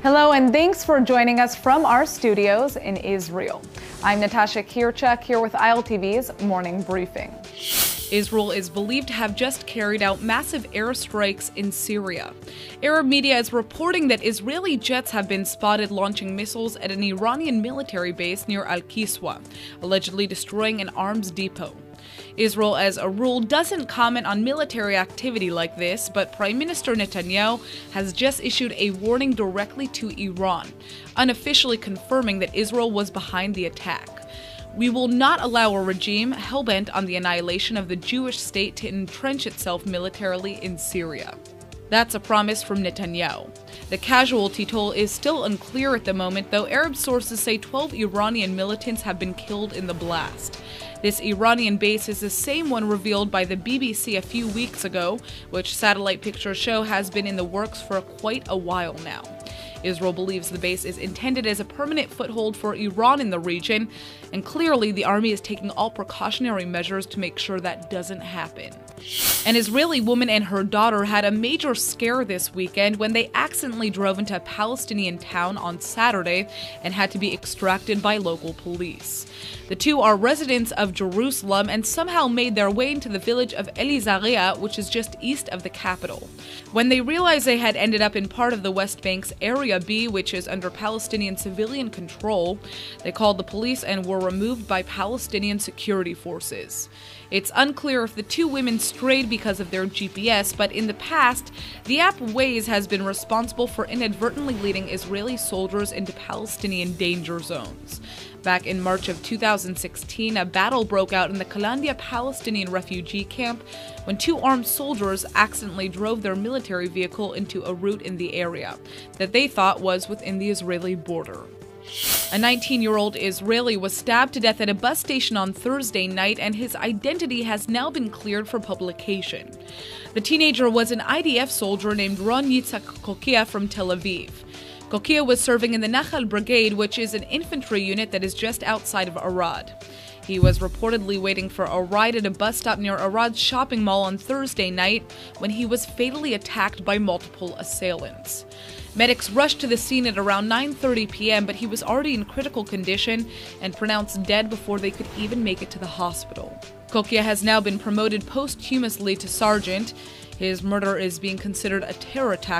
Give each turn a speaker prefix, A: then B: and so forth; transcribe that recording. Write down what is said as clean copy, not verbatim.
A: Hello and thanks for joining us from our studios in Israel. I'm Natasha Kirchak here with ILTV's Morning Briefing. Israel is believed to have just carried out massive airstrikes in Syria. Arab media is reporting that Israeli jets have been spotted launching missiles at an Iranian military base near Al-Kiswa, allegedly destroying an arms depot. Israel, as a rule, doesn't comment on military activity like this, but Prime Minister Netanyahu has just issued a warning directly to Iran, unofficially confirming that Israel was behind the attack. "We will not allow a regime hellbent on the annihilation of the Jewish state to entrench itself militarily in Syria." That's a promise from Netanyahu. The casualty toll is still unclear at the moment, though Arab sources say 12 Iranian militants have been killed in the blast. This Iranian base is the same one revealed by the BBC a few weeks ago, which satellite pictures show has been in the works for quite a while now. Israel believes the base is intended as a permanent foothold for Iran in the region, and clearly the army is taking all precautionary measures to make sure that doesn't happen. An Israeli woman and her daughter had a major scare this weekend when they accidentally drove into a Palestinian town on Saturday and had to be extracted by local police. The two are residents of Jerusalem and somehow made their way into the village of Elizaria, which is just east of the capital. When they realized they had ended up in part of the West Bank's Area B, which is under Palestinian civilian control, they called the police and were removed by Palestinian security forces. It's unclear if the two women strayed because of their GPS, but in the past, the app Waze has been responsible for inadvertently leading Israeli soldiers into Palestinian danger zones. Back in March of 2016, a battle broke out in the Kalandia Palestinian refugee camp when two armed soldiers accidentally drove their military vehicle into a route in the area that they thought was within the Israeli border. A 19-year-old Israeli was stabbed to death at a bus station on Thursday night, and his identity has now been cleared for publication. The teenager was an IDF soldier named Ron Yitzhak Kokia from Tel Aviv. Kokia was serving in the Nachal Brigade, which is an infantry unit that is just outside of Arad. He was reportedly waiting for a ride at a bus stop near Arad's shopping mall on Thursday night when he was fatally attacked by multiple assailants. Medics rushed to the scene at around 9:30 p.m., but he was already in critical condition and pronounced dead before they could even make it to the hospital. Kokia has now been promoted posthumously to sergeant. His murder is being considered a terror attack